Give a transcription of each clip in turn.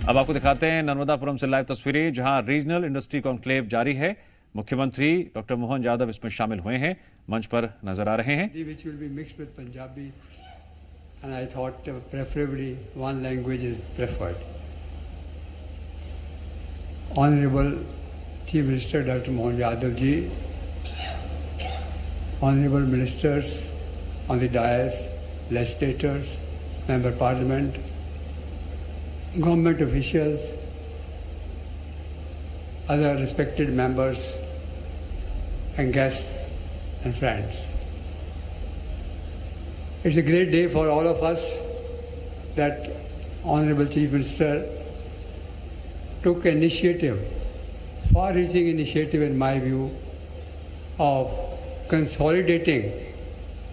अब आपको दिखाते हैं नर्मदापुरम से लाइव तस्वीरें, जहां रीजनल इंडस्ट्री कॉन्क्लेव जारी है। मुख्यमंत्री डॉक्टर मोहन यादव इसमें शामिल हुए हैं, मंच पर नजर आ रहे हैं। Which will be mixed with Punjabi, and I thought preferably one language is preferred. Honorable Chief Minister Dr. Mohan Yadav ji, Honorable Ministers on the dais, legislators, Member Parliament, government officials, other respected members and guests and friends. It's a great day for all of us that Honorable Chief Minister took initiative, far-reaching initiative in my view, of consolidating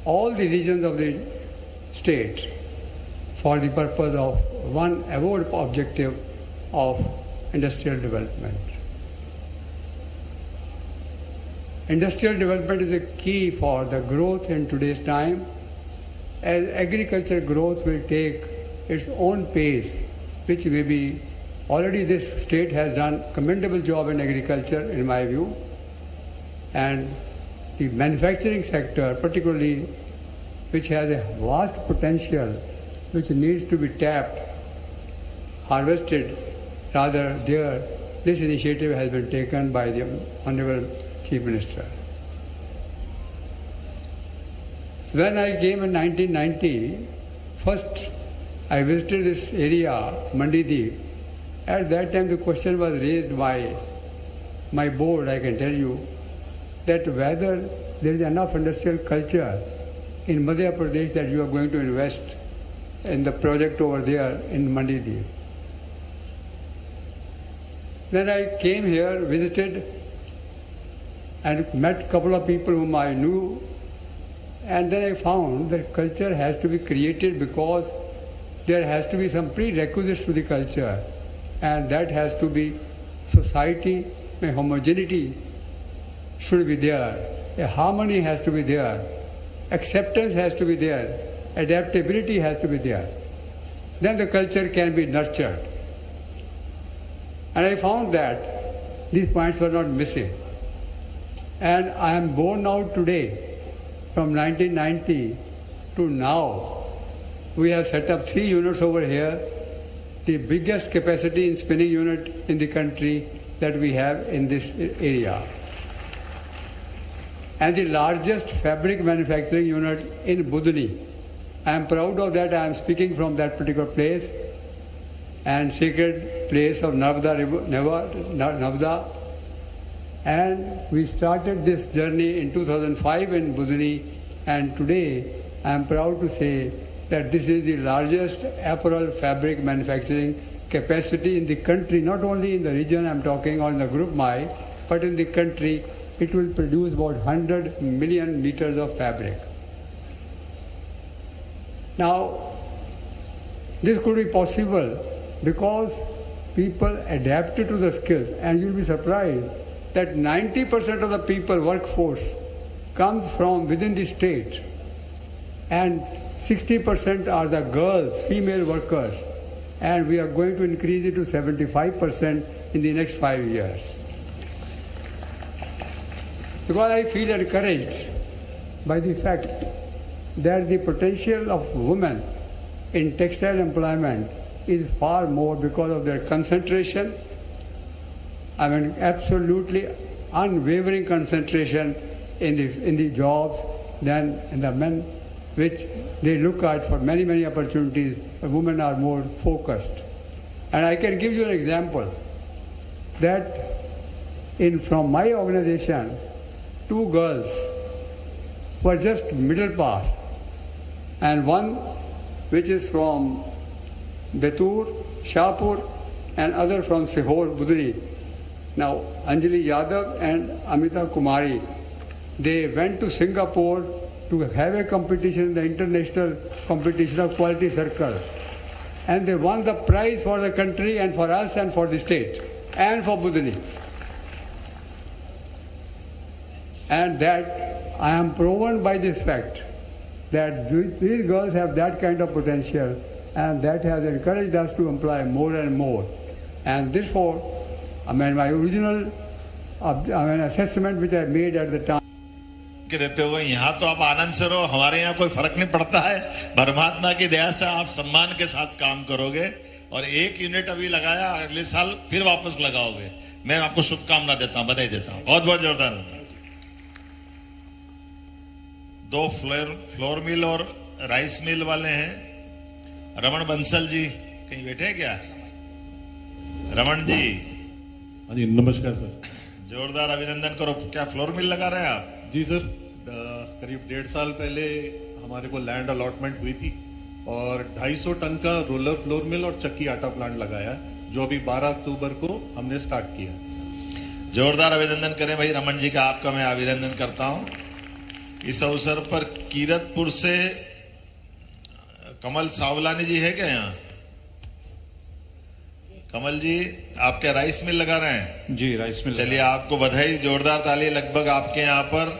all the regions of the state for the purpose of one abode objective of industrial development. Industrial development is a key for the growth in today's time, as agriculture growth will take its own pace, which may be already this state has done commendable job in agriculture in my view, and the manufacturing sector particularly, which has a vast potential which needs to be tapped, harvested, rather there this initiative has been taken by the Honorable Chief Minister. When I came in 1990, first I visited this area, Mandideep. At that time the question was raised by my board, I can tell you, that whether there is enough industrial culture in Madhya Pradesh that you are going to invest in the project over there in Mandideep. Then I came here, visited, and met a couple of people whom I knew, and then I found that culture has to be created because there has to be some prerequisites to the culture, and that has to be society, a homogeneity should be there, a harmony has to be there, acceptance has to be there, adaptability has to be there. Then the culture can be nurtured. And I found that these points were not missing. And I am born now today, from 1990 to now. We have set up 3 units over here, the biggest capacity in spinning unit in the country that we have in this area, and the largest fabric manufacturing unit in Budni. I am proud of that. I am speaking from that particular place and sacred place of Narmada. And we started this journey in 2005 in Budni, and today I am proud to say that this is the largest apparel fabric manufacturing capacity in the country, not only in the region I am talking or in the group MAI, but in the country. It will produce about 100 million meters of fabric. Now, this could be possible because people adapted to the skills, and you'll be surprised that 90% of the people workforce comes from within the state, and 60% are the girls, female workers, and we are going to increase it to 75% in the next 5 years. Because I feel encouraged by the fact that the potential of women in textile employment is far more because of their concentration, I mean absolutely unwavering concentration in the jobs than in the men, which they look at for many, many opportunities. Women are more focused. And I can give you an example that from my organization, 2 girls were just middle pass, and one which is from Betur, Shahpur, and other from Sihor, Budni. Now, Anjali Yadav and Amita Kumari, they went to Singapore to have a competition, the international competition of Quality Circle, and they won the prize for the country and for us and for the state and for Budni. And that I am proven by this fact that these girls have that kind of potential, and that has encouraged us to employ more and more. And therefore, my original assessment which I made at the time. के रहते हो यहाँ तो आप आनंद से रहो, हमारे यहाँ कोई फर्क नहीं पड़ता है। परमात्मा की दया से आप सम्मान के साथ काम करोगे और 1 यूनिट अभी लगाया, अगले साल फिर वापस लगाओगे। मैं आपको शुभकामना देता हूँ, बधाई देता हूँ, बहुत बहुत जोरदार। 2 फ्लोर मिल और राइस मिल वाले हैं। रमन बंसल जी कहीं बैठे हैं क्या? रमन जी, हाँ जी, नमस्कार सर। जोरदार अभिनंदन करो। क्या फ्लोर मिल लगा रहे हैं आप? जी सर, करीब 1.5 साल पहले हमारे को लैंड अलॉटमेंट हुई थी और 250 टन का रोलर फ्लोर मिल और चक्की आटा प्लांट लगाया, जो अभी 12 अक्टूबर को हमने स्टार्ट किया। जोरदार अभिनंदन करें भाई रमन जी का, आपका मैं अभिनंदन करता हूं। इस अवसर पर कीरतपुर से कमल सावलानी जी है क्या यहाँ? कमल जी, आप क्या राइस मिल लगा रहे हैं? जी, राइस मिल। चलिए, आपको बधाई, जोरदार ताली। लगभग आपके यहाँ पर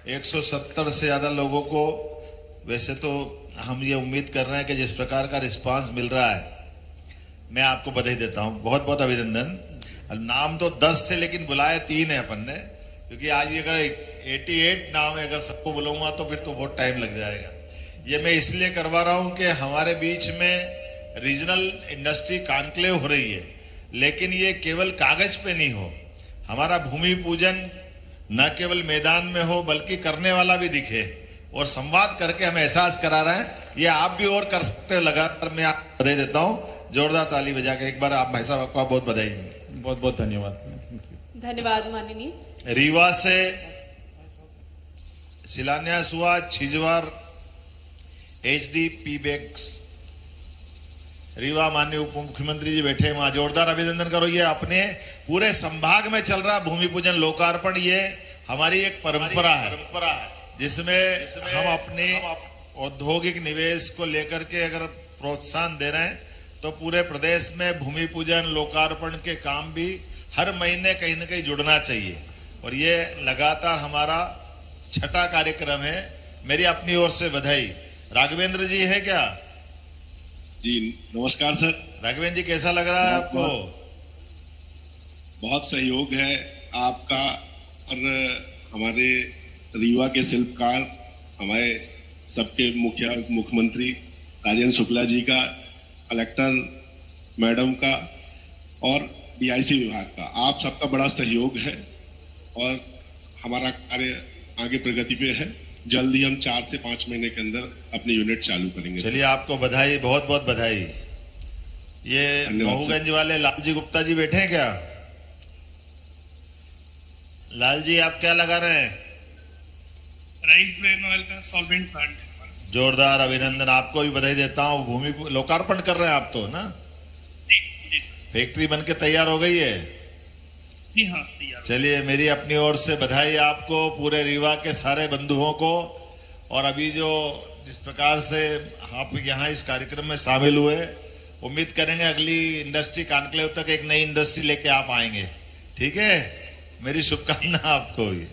170 से ज्यादा लोगों को, वैसे तो हम ये उम्मीद कर रहे हैं कि जिस प्रकार का रिस्पांस मिल रहा है, मैं आपको बधाई देता हूं, बहुत बहुत अभिनंदन। नाम तो 10 थे लेकिन बुलाए 3 है अपन ने, क्योंकि आज ये अगर 88 नाम है, अगर सबको बुलाऊंगा तो फिर तो बहुत टाइम लग जाएगा। ये मैं इसलिए करवा रहा हूं कि हमारे बीच में रीजनल इंडस्ट्री कॉन्क्लेव हो रही है, लेकिन ये केवल कागज पे नहीं हो, हमारा भूमि पूजन न केवल मैदान में हो बल्कि करने वाला भी दिखे और संवाद करके हमें एहसास करा रहे हैं। ये आप भी और कर सकते हो लगातार। मैं आपको बधाई देता हूँ, जोरदार ताली बजा के एक बार आप भाई साहब आपको बहुत बधाई। बहुत बहुत धन्यवाद। धन्यवाद माननीय। रीवा से शिलान्यास हुआ छिजवार HDP बैग्स। रीवा माननीय उप मुख्यमंत्री जी बैठे वहां, जोरदार अभिनंदन करो। ये अपने पूरे संभाग में चल रहा भूमि पूजन लोकार्पण, ये हमारी एक परंपरा है जिसमें हम अपने औद्योगिक निवेश को लेकर के अगर प्रोत्साहन दे रहे हैं तो पूरे प्रदेश में भूमि पूजन लोकार्पण के काम भी हर महीने कहीं न कहीं जुड़ना चाहिए और ये लगातार हमारा 6ठा कार्यक्रम है। मेरी अपनी ओर से बधाई। राघवेंद्र जी है क्या? जी नमस्कार सर। राघवेंद्र जी, कैसा लग रहा है आपको? बहुत सहयोग है आपका और हमारे रीवा के शिल्पकार, हमारे सबके मुख्यमंत्री राजेंद्र शुक्ला जी का, कलेक्टर मैडम का और DIC विभाग का, आप सबका बड़ा सहयोग है और हमारा कार्य आगे प्रगति पे है। जल्द ही हम 4 से 5 महीने के अंदर अपनी यूनिट चालू करेंगे। चलिए, आपको बधाई, बहुत बहुत बधाई। ये महूगंज वाले लालजी गुप्ता जी बैठे हैं क्या? लाल जी, आप क्या लगा रहे हैं? राइस ब्रेन ऑयल का सॉल्वेंट प्लांट। जोरदार अभिनंदन, आपको भी बधाई देता हूँ। भूमि लोकार्पण कर रहे हैं आप तो ना? जी। फैक्ट्री बनके तैयार हो गई है? जी हाँ, तैयार। चलिए, मेरी अपनी ओर से बधाई आपको, पूरे रीवा के सारे बंधुओं को। और अभी जो जिस प्रकार से आप यहाँ इस कार्यक्रम में शामिल हुए, उम्मीद करेंगे अगली इंडस्ट्री कॉन्क्लेव तक एक नई इंडस्ट्री लेके आप आएंगे। ठीक है, मेरी शुभकामना आपको भी।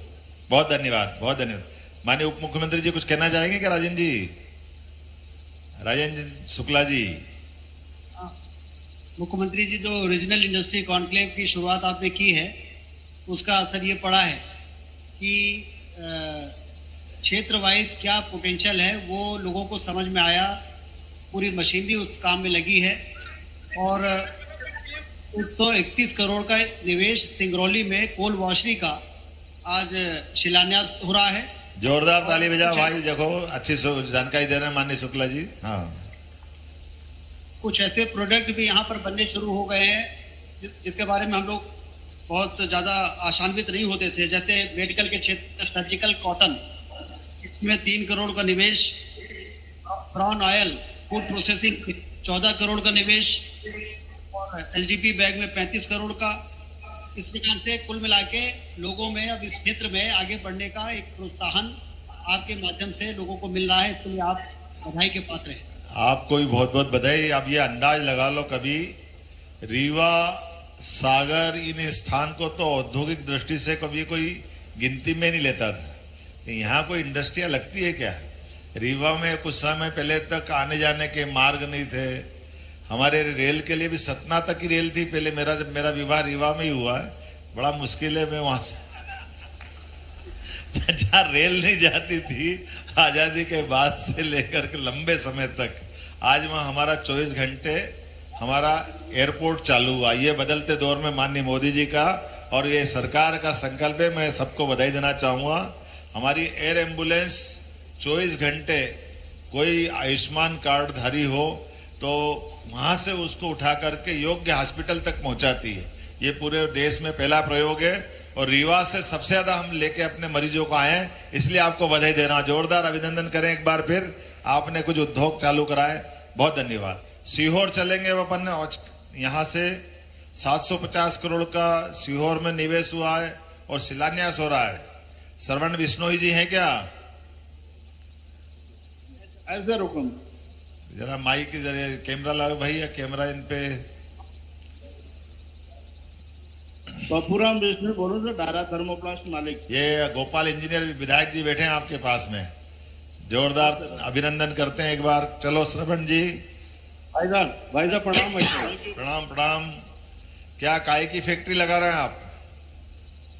बहुत धन्यवाद, बहुत धन्यवाद। माननीय उप मुख्यमंत्री जी कुछ कहना चाहेंगे क्या? राजेंद्र जी, राजेंद्र शुक्ला जी। मुख्यमंत्री जी, जो रीजनल इंडस्ट्री कॉन्क्लेव की शुरुआत आपने की है, उसका असर ये पड़ा है कि क्षेत्र वाइज क्या पोटेंशियल है वो लोगों को समझ में आया। पूरी मशीनरी उस काम में लगी है और 131 करोड़ का निवेश सिंगरौली में कोल वॉशरी का आज शिलान्यास हो रहा है। जोरदार ताली बजा भाई, देखो अच्छी जानकारी दे रहे हैं माननीय शुक्ला जी। हाँ, कुछ ऐसे प्रोडक्ट भी यहाँ पर बनने शुरू हो गए हैं जिसके बारे में हम लोग बहुत ज़्यादा आशान्वित नहीं होते थे, जैसे मेडिकल के क्षेत्र सर्जिकल कॉटन, इसमें 3 करोड़ का निवेश, brown oil food processing 14 crore का निवेश और HDP बैग में 35 करोड़ का। इस प्रकार से कुल मिला के लोगों में अब इस क्षेत्र में आगे बढ़ने का एक प्रोत्साहन आपके माध्यम से लोगों को मिल रहा है, इसके लिए आप बधाई के पात्र हैं। आपको भी बहुत बहुत बधाई। अब ये अंदाज लगा लो, कभी रीवा, सागर, इन स्थान को तो औद्योगिक दृष्टि से कभी कोई गिनती में नहीं लेता था कि यहाँ कोई इंडस्ट्रियाँ लगती है क्या। रीवा में कुछ समय पहले तक आने जाने के मार्ग नहीं थे, हमारे रेल के लिए भी सतना तक की रेल थी पहले। मेरा विवाह रीवा में ही हुआ है, बड़ा मुश्किल है मैं वहां से जहाँ रेल नहीं जाती थी आजादी के बाद से लेकर के लंबे समय तक, आज वहां हमारा 24 घंटे हमारा एयरपोर्ट चालू हुआ। ये बदलते दौर में माननीय मोदी जी का और ये सरकार का संकल्प है। मैं सबको बधाई देना चाहूंगा। हमारी एयर एम्बुलेंस 24 घंटे, कोई आयुष्मान कार्ड धारी हो तो वहां से उसको उठा करके योग्य हॉस्पिटल तक पहुंचाती है। ये पूरे देश में पहला प्रयोग है और रीवा से सबसे ज्यादा हम लेके अपने मरीजों को आए हैं, इसलिए आपको बधाई दे रहा हूं। जोरदार अभिनंदन करें एक बार फिर। आपने कुछ उद्योग चालू कराए, बहुत धन्यवाद। सीहोर चलेंगे अपन, यहाँ से 750 करोड़ का सीहोर में निवेश हुआ है और शिलान्यास हो रहा है। श्रवण बिश्नोई जी हैं क्या? ऐसे रुकम जरा माइक के जरिए कैमरा लगा भैया, कैमरा इन पे। बापूराम विष्णु बोलूं तो डारा थर्मोप्लास्ट मालिक। ये गोपाल इंजीनियर विधायक जी बैठे हैं आपके पास में, जोरदार अभिनंदन करते हैं एक बार। चलो श्रवण जी। भाई साहब प्रणाम। प्रणाम प्रणाम। क्या काय की फैक्ट्री लगा रहे हैं आप?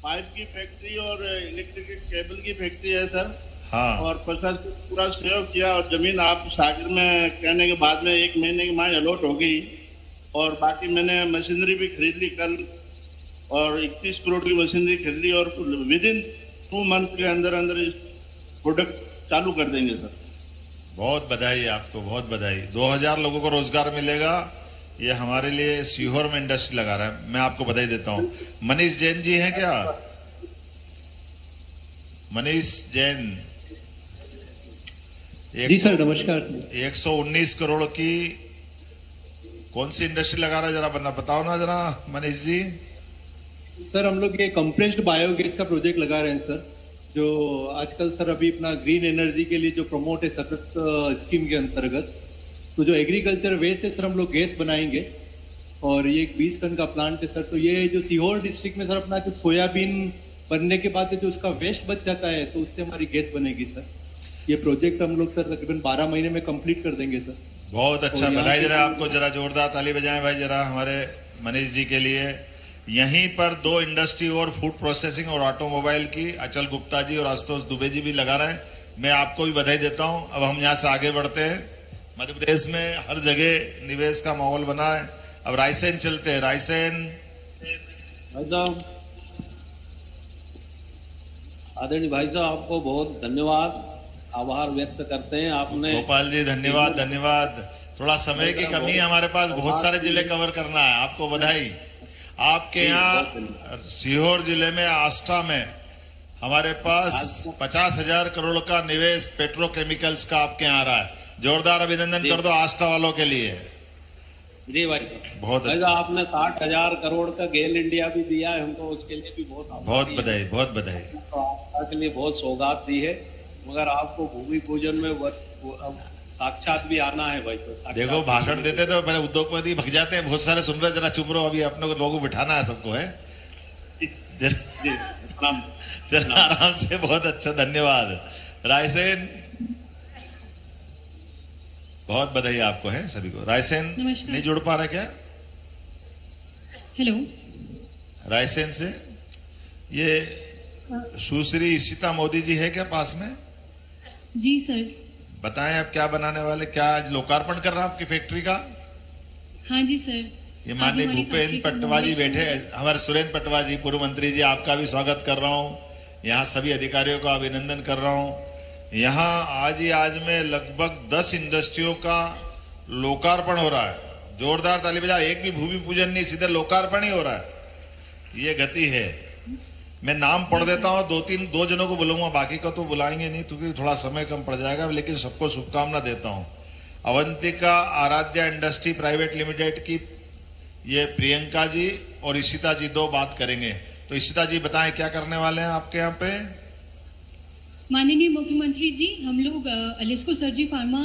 पाइप की फैक्ट्री और इलेक्ट्रिक केबल की फैक्ट्री है सर। हाँ। और प्रशासन पूरा सहयोग किया और जमीन आप सागर में कहने के बाद में 1 महीने की मांग अलॉट हो गई और बाकी मैंने मशीनरी भी खरीद ली कल और 31 करोड़ की मशीनरी खरीद ली और विदिन 2 मंथ के अंदर अंदर इस प्रोडक्ट चालू कर देंगे सर। बहुत बधाई आपको, बहुत बधाई। 2000 लोगों को रोजगार मिलेगा। ये हमारे लिए सीहोर में इंडस्ट्री लगा रहा है, मैं आपको बधाई देता हूँ। मनीष जैन जी हैं क्या? मनीष जैन। जी सर नमस्कार। 119 करोड़ की कौन सी इंडस्ट्री लगा रहा है, जरा बताओ ना जरा मनीष जी। सर हम लोग ये कंप्रेस्ड बायोगैस का प्रोजेक्ट लगा रहे हैं सर, जो आजकल सर अभी अपना ग्रीन एनर्जी के लिए जो प्रमोट है सतत स्कीम के अंतर्गत, तो जो एग्रीकल्चर वेस्ट है सर हम लोग गैस बनाएंगे और ये 20 टन का प्लांट है सर। तो ये जो सीहोर डिस्ट्रिक्ट में सर अपना जो सोयाबीन बनने के बाद जो उसका वेस्ट बच जाता है तो उससे हमारी गैस बनेगी सर। ये प्रोजेक्ट हम लोग सर तकरीबन 12 महीने में कंप्लीट कर देंगे सर। बहुत अच्छा, बधाई दे रहे हैं आपको। जरा जोरदार ताली बजाएं भाई जरा हमारे मनीष जी के लिए। यहीं पर 2 इंडस्ट्री और फूड प्रोसेसिंग और ऑटोमोबाइल की अचल गुप्ता जी और आशुतोष दुबे जी भी लगा रहे हैं, मैं आपको भी बधाई देता हूं। अब हम यहाँ से आगे बढ़ते हैं। मध्य प्रदेश में हर जगह निवेश का माहौल बना है। अब रायसेन चलते हैं। रायसेन आदरणीय भाई साहब आपको बहुत धन्यवाद, आभार व्यक्त करते हैं। आपने गोपाल जी धन्यवाद धन्यवाद। थोड़ा समय की कमी है हमारे पास, बहुत सारे जिले कवर करना है। आपको बधाई। आपके यहाँ सीहोर जिले में आष्टा में हमारे पास 50,000 करोड़ का निवेश पेट्रोकेमिकल्स का आपके यहाँ आ रहा है। जोरदार अभिनंदन कर दो आष्टा वालों के लिए। जी भाई साहब बहुत अच्छा। आपने 60,000 करोड़ का गेल इंडिया भी दिया है हमको, उसके लिए भी बहुत बधाई, बहुत बधाई। तो आपके लिए बहुत सौगात दी है, मगर आपको भूमि पूजन में साक्षात भी आना है भाई। तो देखो भाषण देते तो पहले उद्योगपति भग जाते हैं, बहुत सारे सुन रहे, जरा चुप रहो। अभी अपने को लोगों को बिठाना है सबको, है चलो आराम से। बहुत अच्छा, धन्यवाद। रायसेन बहुत बधाई आपको है सभी को। रायसेन नहीं जुड़ पा रहे क्या? हेलो रायसेन से ये सुश्री ईशिता मोदी जी है क्या पास में? जी सर। बताएं आप क्या बनाने वाले, क्या आज लोकार्पण कर रहे हैं आपकी फैक्ट्री का? हाँ जी सर। ये माननीय भूपेन्द्र पटवा जी बैठे हैं, हमारे सुरेंद्र पटवा जी पूर्व मंत्री जी, आपका भी स्वागत कर रहा हूँ। यहाँ सभी अधिकारियों का अभिनंदन कर रहा हूँ। यहाँ आज में लगभग 10 इंडस्ट्रियों का लोकार्पण हो रहा है। जोरदार ताली बजाओ। एक भी भूमि पूजन नहीं, सीधे लोकार्पण ही हो रहा है। ये गति है। मैं नाम पढ़ देता हूँ, 2 जनों को बुलाऊंगा, बाकी का तो बुलाएंगे नहीं क्योंकि थोड़ा समय कम पड़ जाएगा, लेकिन सबको शुभकामना देता हूँ। Avantika Aradhya industry private limited की ये प्रियंका जी और ईशिता जी 2 बात करेंगे। तो ईशिता जी बताएं क्या करने वाले हैं आपके यहाँ पे? माननीय मुख्यमंत्री जी, हम लोग अलिस्को सर्जी फार्मा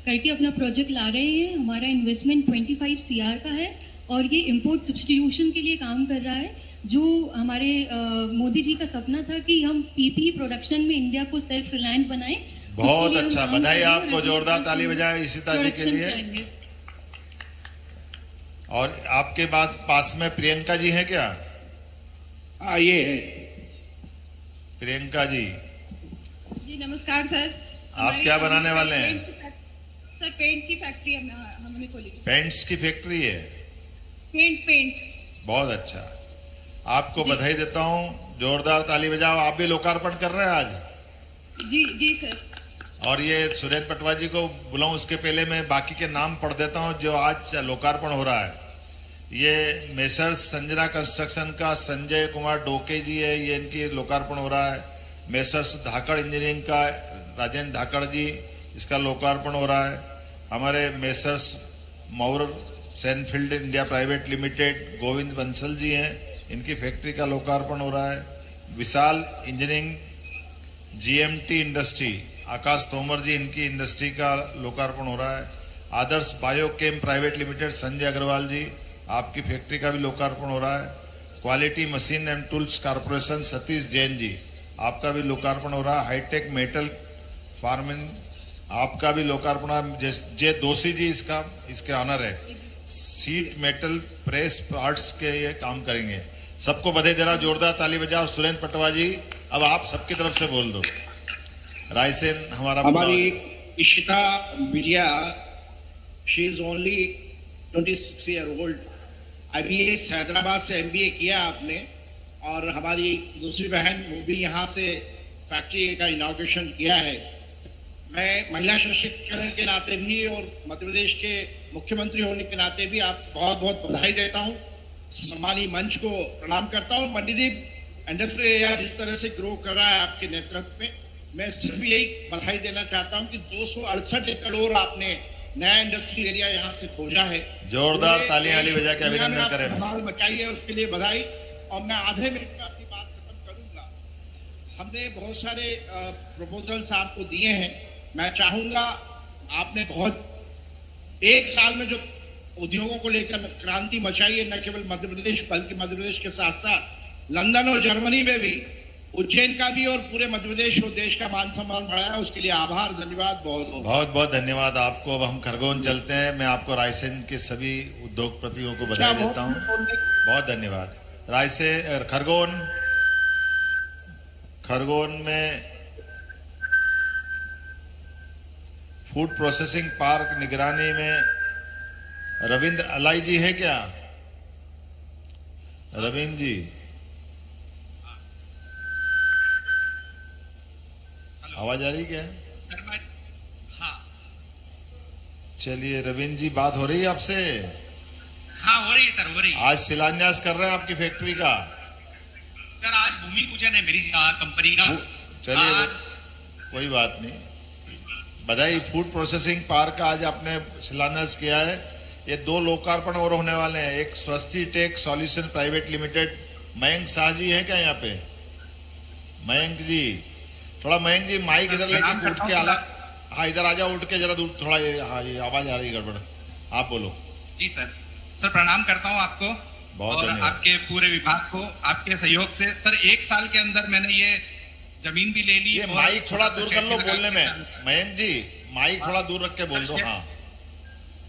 करके अपना प्रोजेक्ट ला रहे हैं। हमारा इन्वेस्टमेंट 25 CR का है और ये इंपोर्ट सब्स्टिट्यूशन के लिए काम कर रहा है, जो हमारे मोदी जी का सपना था कि हम पीपीई प्रोडक्शन में इंडिया को सेल्फ रिलायंट बनाएं। बहुत अच्छा, बधाई आपको। जोरदार ताली बजाएं ईशिता जी के लिए। और आपके बाद पास में प्रियंका जी हैं क्या? हाँ, ये है प्रियंका जी। जी नमस्कार सर। आप क्या बनाने वाले हैं? सर पेंट की फैक्ट्री हमने खोली। पेंट्स की फैक्ट्री है? पेंट। बहुत अच्छा, आपको बधाई देता हूँ, जोरदार ताली बजाओ। आप भी लोकार्पण कर रहे हैं आज? जी सर। और ये सुरेंद्र पटवा जी को बुलाऊं उसके पहले मैं बाकी के नाम पढ़ देता हूं जो आज लोकार्पण हो रहा है। ये मेसर्स संजना कंस्ट्रक्शन का संजय कुमार डोके जी है, ये इनकी लोकार्पण हो रहा है। मेसर्स धाकड़ इंजीनियरिंग का राजेंद्र धाकड़ जी, इसका लोकार्पण हो रहा है। हमारे messrs Maur Sanfield India private limited Govind Bansal ji हैं, इनकी फैक्ट्री का लोकार्पण हो रहा है। Vishal engineering GMT industry Akash Tomar ji, इनकी इंडस्ट्री का लोकार्पण हो रहा है। Adarsh Biochem private limited Sanjay Agarwal ji, आपकी फैक्ट्री का भी लोकार्पण हो रहा है। Quality machine and tools corporation Satish Jain ji, आपका भी लोकार्पण हो रहा है। हाईटेक मेटल फार्मिंग, आपका भी लोकार्पण हो रहा है। जे दोषी जी इसके ऑनर है। सीट मेटल प्रेस पार्ट्स के ये काम करेंगे। सबको बधाई दे रहा, जोरदार ताली बजाओ। सुरेंद्र पटवा जी, अब आप सबकी तरफ से बोल दो। रायसेन हमारी Ishita Biliya, she is only 26 year old. अभी हैदराबाद से MBA किया आपने, और हमारी दूसरी बहन वो भी यहाँ से फैक्ट्री का इनॉग्रेशन किया है। मैं महिला सशक्तिकरण के नाते भी और मध्य प्रदेश के मुख्यमंत्री होने के नाते भी आप बहुत बहुत बधाई देता हूँ। सम्मानीय मंच को प्रणाम करता हूँ। मंडीदीप इंडस्ट्री एरिया जिस तरह से ग्रो कर रहा है आपके नेतृत्व में, मैं सिर्फ यही बधाई देना चाहता हूँ कि 268 करोड़ आपने नया इंडस्ट्रियल एरिया यहाँ से खोजा है। जोरदार तालियां बजा के अभिनंदन करें। धमाल मचाई है, उसके लिए बधाई। और मैं आधे मिनट में अपनी बात खत्म करूंगा। हमने बहुत सारे प्रपोजल्स आपको दिए हैं। मैं चाहूंगा, आपने बहुत एक साल में जो उद्योगों को लेकर क्रांति मचाई है, न केवल मध्य प्रदेश बल्कि मध्य प्रदेश के साथ साथ लंदन और जर्मनी में भी, उज्जैन का भी और पूरे मध्य प्रदेश और देश का मान सम्मान बढ़ाया, उसके लिए आभार, धन्यवाद, बहुत बहुत धन्यवाद आपको। अब हम खरगोन चलते हैं। मैं आपको रायसेन के सभी उद्योगपतियों को बधाई देता हूँ। बहुत धन्यवाद। रायसेन खरगोन में फूड प्रोसेसिंग पार्क निगरानी में रविंद्र अलाई जी है क्या? रविंद्र जी, आवाज आ रही क्या? हाँ। चलिए रविंद्र जी, बात हो रही है आपसे? हाँ हो रही है सर, हो रही है। आज शिलान्यास कर रहे हैं आपकी फैक्ट्री का? सर आज भूमि पूजन है मेरी कंपनी का। चलिए कोई बात नहीं, बधाई। फूड प्रोसेसिंग पार्क का आज आपने शिलान्यास किया है। ये 2 लोकार्पण और होने वाले हैं। एक Swasti tech solution private limited, Mayank Shah ji हैं क्या यहाँ पे? मयंक जी, थोड़ा मयंक जी माइक इधर लेके उठ के अलग, हाँ इधर आ जाओ, उठ के जरा दूर थोड़ा, ये आवाज आ रही है गड़बड़, आप बोलो। जी सर, प्रणाम करता हूँ आपको और आपके पूरे विभाग को। आपके सहयोग से सर 1 साल के अंदर मैंने ये जमीन भी ले ली। ये माइक थोड़ा दूर कर लो बोलने में, मयंक जी माइक थोड़ा दूर रख के बोल दो। हाँ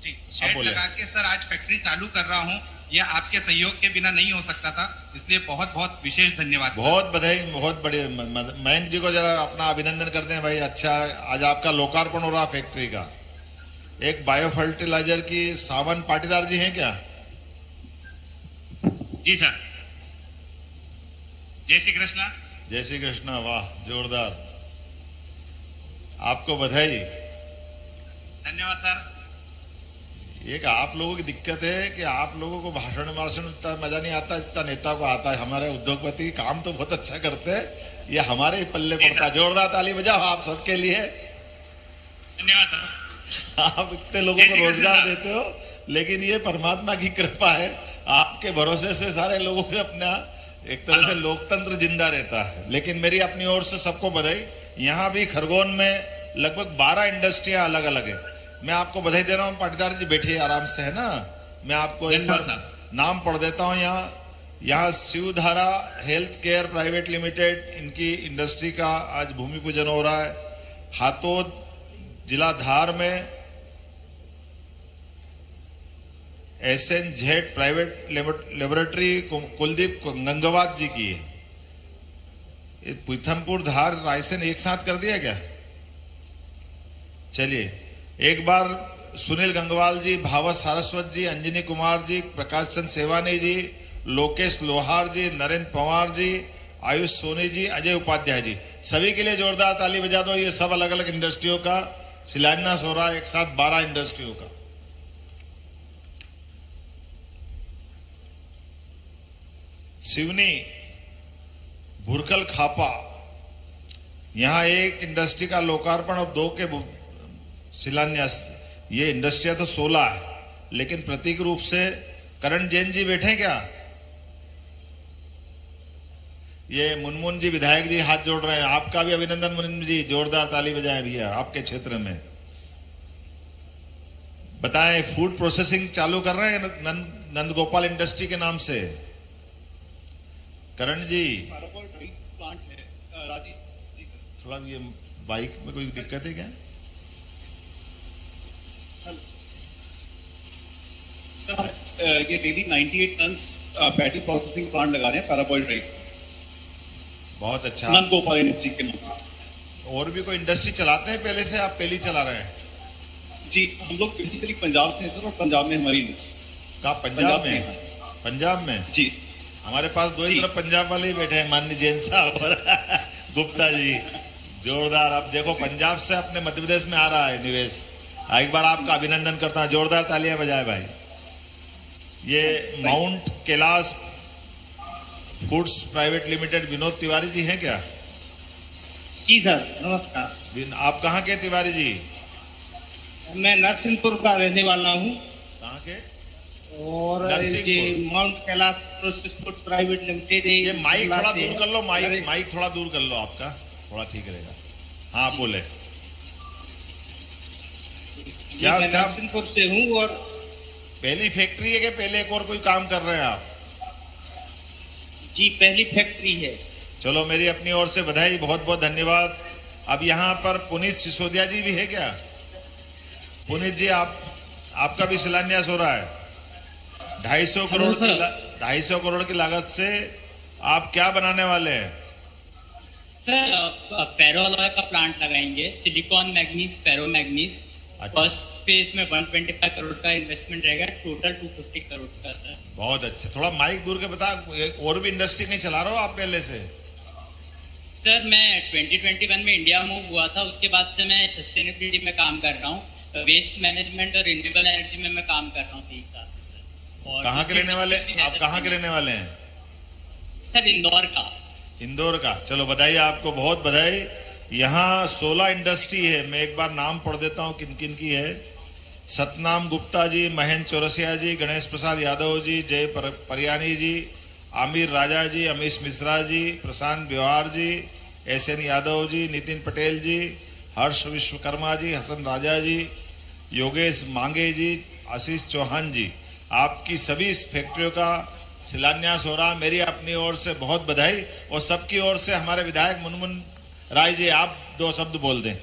जी, शेड लगा के सर आज फैक्ट्री चालू कर रहा हूँ। यह आपके सहयोग के बिना नहीं हो सकता था, इसलिए बहुत बहुत विशेष धन्यवाद। बहुत बधाई, बहुत बढ़िया। मयंक जी को जरा अपना अभिनंदन करते हैं भाई। अच्छा, आज आपका लोकार्पण हो रहा फैक्ट्री का। एक बायो फर्टिलाइजर की सावन पाटीदार जी हैं क्या? जी सर, जय श्री कृष्णा। जय श्री कृष्णा, वाह जोरदार, आपको बधाई। धन्यवाद सर। एक आप लोगों की दिक्कत है कि आप लोगों को भाषण इतना मजा नहीं आता जितना नेता को आता है। हमारे उद्योगपति काम तो बहुत अच्छा करते हैं, ये हमारे ही पल्ले पड़ता है। जोरदार ताली बजाओ आप सबके लिए। धन्यवाद सर। आप इतने लोगों को रोजगार देते हो, लेकिन ये परमात्मा की कृपा है, आपके भरोसे से सारे लोगों को अपना एक तरह से लोकतंत्र जिंदा रहता है। लेकिन मेरी अपनी ओर से सबको बधाई। यहाँ भी खरगोन में लगभग 12 इंडस्ट्रियां अलग अलग है। मैं आपको बधाई दे रहा हूँ। पाटीदार जी बैठिए आराम से, है ना। मैं आपको एक बार नाम पढ़ देता हूँ। यहाँ Shivdhara health care private limited, इनकी इंडस्ट्री का आज भूमि पूजन हो रहा है। हातोद जिला धार में SNZ प्राइवेट लेबोरेटरी कुलदीप गंगवात जी की है। पीथमपुर, धार, रायसेन एक साथ कर दिया क्या? चलिए एक बार सुनील गंगवाल जी, भावत सारस्वत जी, अंजनी कुमार जी, प्रकाश चंद सेवानी जी, लोकेश लोहार जी, नरेंद्र पवार जी, आयुष सोनी जी, अजय उपाध्याय जी, सभी के लिए जोरदार ताली बजा दो। ये सब अलग अलग इंडस्ट्रियों का शिलान्यास हो रहा है, एक साथ 12 इंडस्ट्रियों का। सिवनी, भुरकल, खापा, यहां एक इंडस्ट्री का लोकार्पण और 2 के शिलान्यास। ये इंडस्ट्रिया तो 16 है, लेकिन प्रतीक रूप से करण जैन जी बैठे क्या? ये मुनमुन जी विधायक जी हाथ जोड़ रहे हैं, आपका भी अभिनंदन मुनमुन जी, जोरदार ताली बजाएं भैया। आपके क्षेत्र में बताएं, फूड प्रोसेसिंग चालू कर रहे हैं नंदगोपाल इंडस्ट्री के नाम से। करण जी प्लांट है थोड़ा ये बाइक में कोई दिक्कत है क्या? सर ये daily 98 ton paddy processing plant लगा रहे हैं पैराबॉइल्ड राइस। बहुत अच्छा। नंदगोपाल इंडस्ट्री के नाम से। और भी कोई इंडस्ट्री चलाते हैं पहले से, आप पहली चला रहे हैं? जी हम लोग बेसिकली पंजाब से हैं सर, और पंजाब में हमारी इंडस्ट्री। कहाँ? पंजाब में? पंजाब में जी। हमारे पास दो ही तरफ पंजाब वाले ही बैठे हैं, माननीय जैन साहब और गुप्ता जी। जोरदार। अब देखो पंजाब से अपने मध्य प्रदेश में आ रहा है निवेश। एक बार आपका अभिनंदन करता हूं, जोरदार तालियां बजाए भाई। ये mount Kailash foods private limited Vinod Tiwari ji हैं क्या? जी सर नमस्कार। आप कहाँ के तिवारी जी? मैं नरसिंहपुर का रहने वाला हूँ। कहाँ के? और ये mount Kailash process food private limited. ये माइक थोड़ा दूर कर लो, माइक थोड़ा दूर कर लो, आपका थोड़ा ठीक रहेगा। हाँ बोले। क्या मैं नरसिंहपुर से हूँ। और पहली फैक्ट्री है कि पहले एक और कोई काम कर रहे हैं आप? जी पहली फैक्ट्री है। चलो मेरी अपनी ओर से बधाई, बहुत बहुत धन्यवाद। अब यहाँ पर पुनीत सिसोदिया जी भी है क्या? पुनीत जी आपका भी शिलान्यास हो रहा है। 250 करोड़ की लागत से आप क्या बनाने वाले हैं? सर फेरो अलॉय का प्लांट लगाएंगे, सिलिकॉन मैग्नीज, फेरो मैग्नीज। फर्स्ट फेज में 125 करोड़ का इन्वेस्टमेंट रहेगा, टोटल 250 करोड़ का सर। बहुत अच्छा। थोड़ा माइक दूर के बता, और भी इंडस्ट्री कहीं चला रहे हो आप पहले से? सर मैं 2021 में इंडिया मूव हुआ था, उसके बाद से मैं सस्टेनेबिलिटी में काम कर रहा हूँ, वेस्ट मैनेजमेंट और रिन्यूएबल एनर्जी में मैं काम कर रहा हूँ 3 साल से। कहाँ के रहने वाले आप? कहाँ के रहने वाले हैं? सर इंदौर का। इंदौर का, चलो बधाई आपको, बहुत बधाई। यहाँ 16 इंडस्ट्री है। मैं एक बार नाम पढ़ देता हूँ किन किन की है। सतनाम गुप्ता जी, महेंद्र चौरसिया जी, गणेश प्रसाद यादव जी, जय परियानी जी, आमिर राजा जी, अमीश मिश्रा जी, प्रशांत बिहार जी, SN यादव जी, नितिन पटेल जी, हर्ष विश्वकर्मा जी, हसन राजा जी, योगेश मांगे जी, आशीष चौहान जी। आपकी सभी इस फैक्ट्रियों का शिलान्यास हो रहा। मेरी अपनी ओर से बहुत बधाई, और सबकी ओर से हमारे विधायक मुनमुन राय जी आप 2 शब्द बोल दें।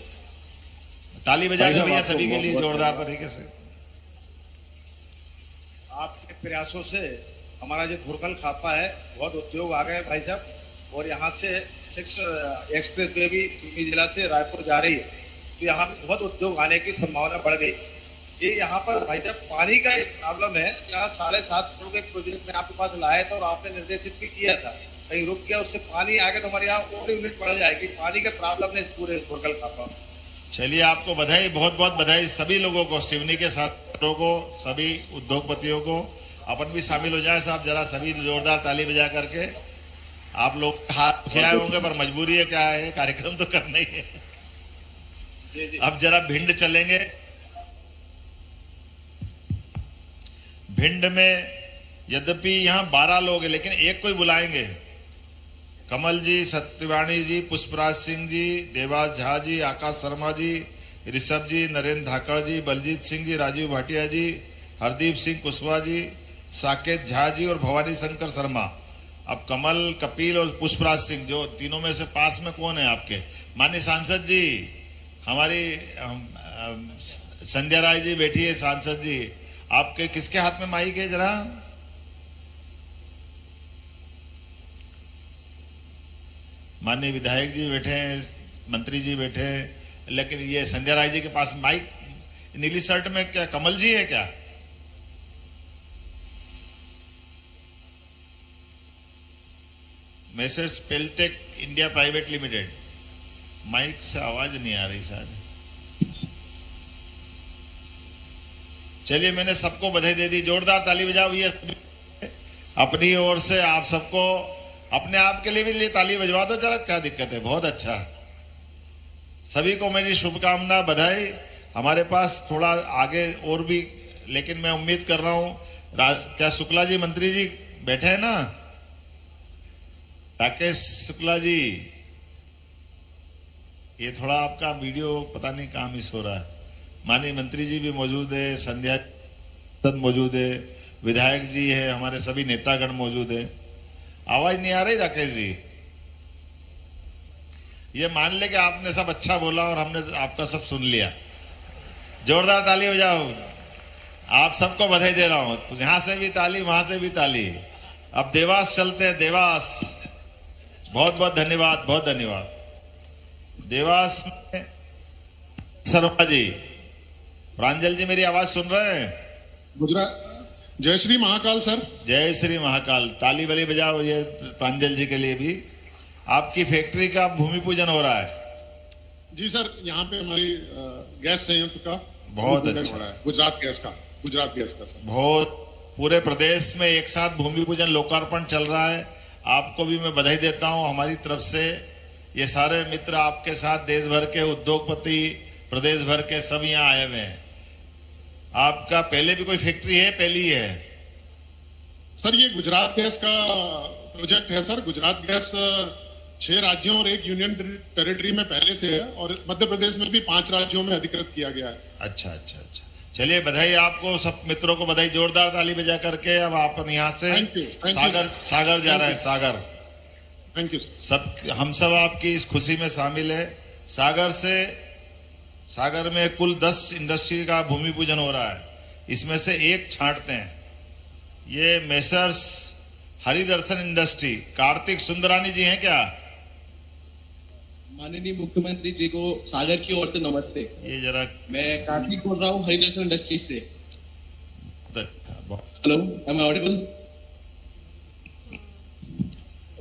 ताली बजा के भैया सभी के लिए जोरदार तरीके से। आपके प्रयासों से हमारा जो भुरकल खापा है बहुत उद्योग आ गए भाई साहब, और यहाँ से 6 एक्सप्रेस वे भी जिला से रायपुर जा रही है, तो यहाँ पे बहुत उद्योग आने की संभावना बढ़ गई। ये यहाँ पर भाई साहब पानी का एक प्रॉब्लम है। यहाँ 7.5 करोड़ के प्रोजेक्ट में आपके पास लाए था और आपने निर्देशित भी किया था, कहीं रुक गया, उससे पानी आ गया तो हमारे यहाँ और यूनिट बढ़ जाएगी। पानी का प्रॉब्लम है इस पूरे भुरकल खापा। चलिए आपको बधाई, बहुत बहुत बधाई सभी लोगों को, सिवनी के छात्रों को, सभी उद्योगपतियों को। अपन भी शामिल हो जाए साहब जरा, सभी जोरदार ताली बजा करके। आप लोग हाथ खिलाए होंगे पर मजबूरी है, क्या है, कार्यक्रम तो करना ही है। अब जरा भिंड चलेंगे। भिंड में यद्यपि यहाँ 12 लोग हैं, लेकिन एक कोई बुलाएंगे। कमल जी, सत्यवाणी जी, पुष्पराज सिंह जी, देवास झा जी, आकाश शर्मा जी, ऋषभ जी, नरेंद्र धाकड़ जी, बलजीत सिंह जी, राजीव भाटिया जी, हरदीप सिंह कुशवाहा जी, साकेत झा जी और भवानी शंकर शर्मा। अब कमल, कपिल और पुष्पराज सिंह, जो तीनों में से पास में कौन है आपके? माननीय सांसद जी, हमारी संध्या राय जी बैठी है, सांसद जी, आपके किसके हाथ में माइक है जरा? माननीय विधायक जी बैठे हैं, मंत्री जी बैठे हैं, लेकिन ये संजय राय जी के पास माइक, नीली शर्ट में क्या कमल जी है क्या? Messrs Peltech India private limited, mic से आवाज नहीं आ रही शायद। चलिए, मैंने सबको बधाई दे दी, जोरदार ताली बजाओ। ये अपनी ओर से आप सबको, अपने आप के लिए भी ताली बजवा दो जरा, क्या दिक्कत है? बहुत अच्छा। सभी को मेरी शुभकामना, बधाई। हमारे पास थोड़ा आगे और भी, लेकिन मैं उम्मीद कर रहा हूं, क्या शुक्ला जी, मंत्री जी बैठे हैं ना, राकेश शुक्ला जी, ये थोड़ा आपका वीडियो पता नहीं कहाँ मिस हो रहा है। माननीय मंत्री जी भी मौजूद है, संध्या मौजूद है, विधायक जी है, हमारे सभी नेतागण मौजूद है। आवाज नहीं आ रही राकेश जी? ये मान ले कि आपने सब अच्छा बोला और हमने आपका सब सुन लिया। जोरदार ताली हो जाओ। आप सबको बधाई दे रहा हूं, यहां से भी ताली, वहां से भी ताली। अब देवास चलते हैं, देवास। बहुत बहुत धन्यवाद, बहुत धन्यवाद। देवास में शर्मा जी, प्रांजल जी, मेरी आवाज सुन रहे हैं? गुजरात, जय श्री महाकाल सर। जय श्री महाकाल। ताली वाली बजाओ ये प्रांजल जी के लिए भी। आपकी फैक्ट्री का भूमि पूजन हो रहा है? जी सर, यहाँ पे हमारी गैस संयंत्र का बहुत अच्छा हो रहा है, गुजरात गैस का सर। बहुत, पूरे प्रदेश में एक साथ भूमि पूजन लोकार्पण चल रहा है। आपको भी मैं बधाई देता हूं हमारी तरफ से। ये सारे मित्र आपके साथ, देश भर के उद्योगपति, प्रदेश भर के सब यहाँ आए हुए हैं। आपका पहले भी कोई फैक्ट्री है? पहली है सर। ये गुजरात गैस का प्रोजेक्ट है सर। गुजरात गैस 6 राज्यों और 1 यूनियन टेरिटरी में पहले से है, और मध्य प्रदेश में भी 5 राज्यों में अधिकृत किया गया है। अच्छा अच्छा अच्छा। चलिए, बधाई आपको, सब मित्रों को बधाई। जोरदार ताली बजा करके अब आप यहाँ से सागर जा रहे हैं। सागर, थैंक यू। सब, हम सब आपकी इस खुशी में शामिल है। सागर से, सागर में कुल 10 इंडस्ट्री का भूमि पूजन हो रहा है, इसमें से एक छांटते हैं। ये मेसर्स हरिदर्शन इंडस्ट्री, कार्तिक सुंदरानी जी हैं क्या? माननीय मुख्यमंत्री जी को सागर की ओर से नमस्ते। ये जरा, मैं कार्तिक बोल रहा हूँ हरिदर्शन इंडस्ट्री से। Hello, am I audible?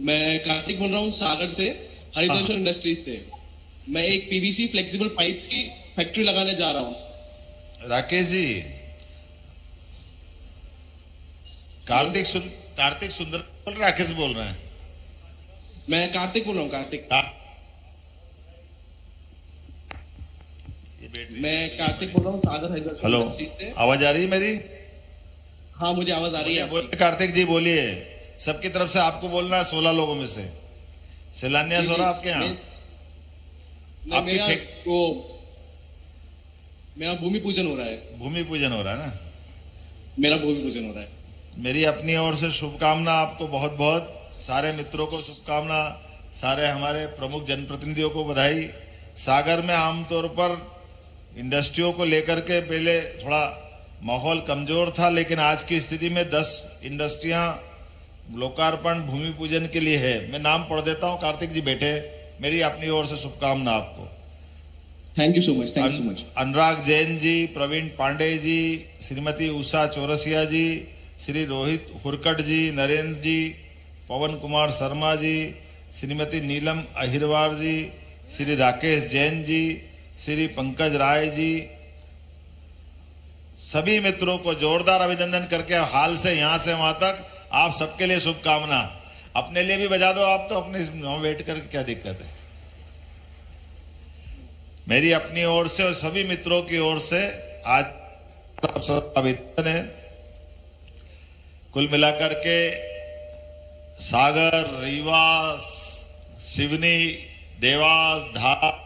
मैं कार्तिक बोल रहा हूँ सागर से, हरिदर्शन इंडस्ट्रीज से। मैं एक पीवीसी फ्लेक्सिबल पाइप की फैक्ट्री लगाने जा रहा हूँ। राकेश जी, कार्तिक सुंदर बोल, राकेश बोल रहे हैं? मैं कार्तिक बोल रहा हूँ, कार्तिक। मैं कार्तिक बोल रहा हूँ सागर हरिदर्शन। हेलो, आवाज आ रही है मेरी? हाँ, मुझे आवाज आ रही है। बोलिए कार्तिक जी, बोलिए। सबकी तरफ से आपको बोलना है, 16 लोगों में से। शिलान्यास हो रहा आपके यहाँ? मेरा भूमि पूजन हो रहा है। भूमि पूजन हो रहा है ना? मेरा भूमि पूजन हो रहा है। मेरी अपनी ओर से शुभकामना आपको, बहुत बहुत। सारे मित्रों को शुभकामना, सारे हमारे प्रमुख जनप्रतिनिधियों को बधाई। सागर में आमतौर पर इंडस्ट्रियों को लेकर के पहले थोड़ा माहौल कमजोर था, लेकिन आज की स्थिति में 10 इंडस्ट्रियां लोकार्पण भूमि पूजन के लिए है। मैं नाम पढ़ देता हूं, कार्तिक जी बैठे। मेरी अपनी ओर से शुभकामना आपको। Thank you so much, thank you so much. Anurag Jain ji, Praveen Pandey ji, Shrimati Usha Chaurasia ji, Shri Rohit Hurkat ji, Narendra ji, Pawan Kumar Sharma ji, Shrimati Neelam Ahirwar ji, Shri Rakesh Jain ji, Shri Pankaj Rai ji, सभी मित्रों को जोरदार अभिनंदन करके हाल से यहां से वहां तक आप सबके लिए शुभकामना। अपने लिए भी बजा दो आप तो, अपने बैठ कर क्या दिक्कत है? मेरी अपनी ओर से और सभी मित्रों की ओर से आज अभिनंदन है। कुल मिलाकर के सागर, रीवा, सिवनी, देवास, धार,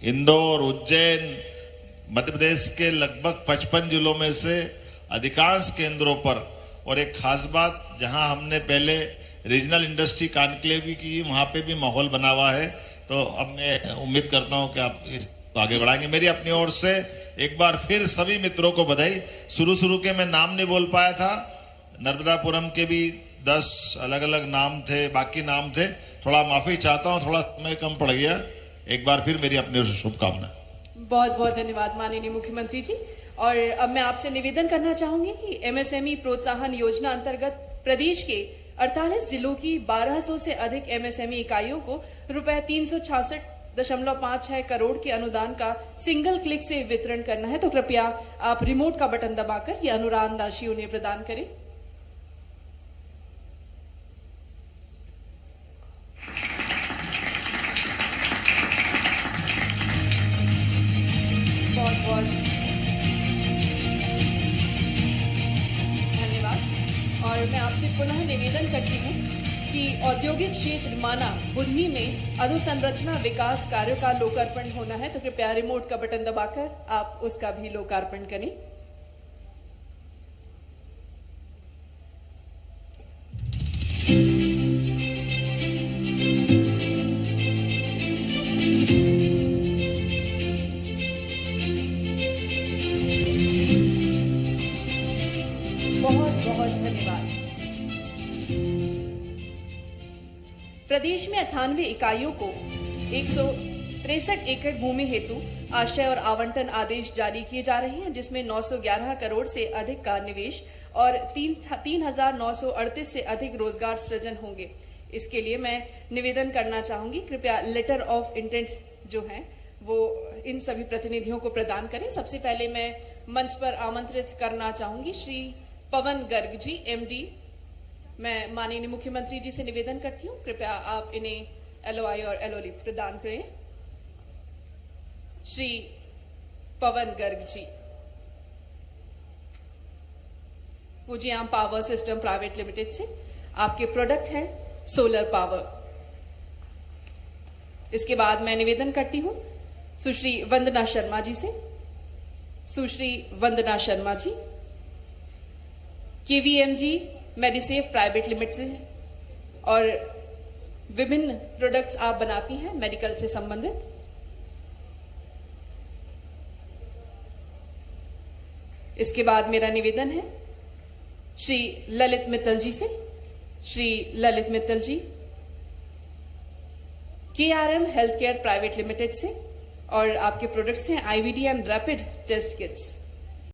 इंदौर, उज्जैन, मध्य प्रदेश के लगभग 55 जिलों में से अधिकांश केंद्रों पर, और एक खास बात, जहां हमने पहले रीजनल इंडस्ट्री कॉन्क्लेव की, वहां पे भी माहौल बना हुआ है। तो अब मैं उम्मीद करता हूं कि आप आगे बढ़ाएंगे। मेरी अपनी ओर से एक बार फिर सभी मित्रों को बधाई। शुरू के मैं नाम नहीं बोल पाया था, नर्मदापुरम के भी 10 अलग अलग नाम थे, बाकी नाम थे, थोड़ा माफी चाहता हूँ, थोड़ा समय कम पड़ गया। एक बार फिर मेरी अपनी शुभकामना। बहुत बहुत धन्यवाद माननीय मुख्यमंत्री जी। और अब मैं आपसे निवेदन करना चाहूंगी कि एमएसएमई प्रोत्साहन योजना अंतर्गत प्रदेश के 48 जिलों की 1200 से अधिक एमएसएमई इकाइयों को रुपए 366.56 करोड़ के अनुदान का सिंगल क्लिक से वितरण करना है। तो कृपया आप रिमोट का बटन दबाकर ये अनुदान राशि उन्हें प्रदान करें। बहुत बहुत धन्यवाद। और मैं आपसे पुनः निवेदन करती हूँ कि औद्योगिक क्षेत्र माना बुधनी में अधोसंरचना विकास कार्यों का लोकार्पण होना है। तो कृपया रिमोट का बटन दबाकर आप उसका भी लोकार्पण करें। बहुत बहुत धन्यवाद। प्रदेश में 98 इकाइयों को 163 एकड़ भूमि हेतु आशय और आवंटन आदेश जारी किए जा रहे हैं, जिसमें 911 करोड़ से अधिक का निवेश और 3,938 से अधिक रोजगार सृजन होंगे। इसके लिए मैं निवेदन करना चाहूंगी, कृपया लेटर ऑफ इंटेंट जो है वो इन सभी प्रतिनिधियों को प्रदान करें। सबसे पहले मैं मंच पर आमंत्रित करना चाहूंगी श्री पवन गर्ग जी, एमडी। मैं माननीय मुख्यमंत्री जी से निवेदन करती हूँ, कृपया आप इन्हें एलओआई और एलओली प्रदान करें। Shri Pawan Garg ji, फुजियाम power system private limited से, आपके प्रोडक्ट हैं सोलर पावर। इसके बाद मैं निवेदन करती हूँ सुश्री वंदना शर्मा जी से। सुश्री वंदना शर्मा जी केवीएमजी मेडिसेफ प्राइवेट लिमिटेड से और विभिन्न प्रोडक्ट्स आप बनाती हैं मेडिकल से संबंधित। इसके बाद मेरा निवेदन है श्री ललित मित्तल जी से। Shri Lalit Mittal ji KRM health care private limited से और आपके प्रोडक्ट्स हैं IVD and rapid test kits.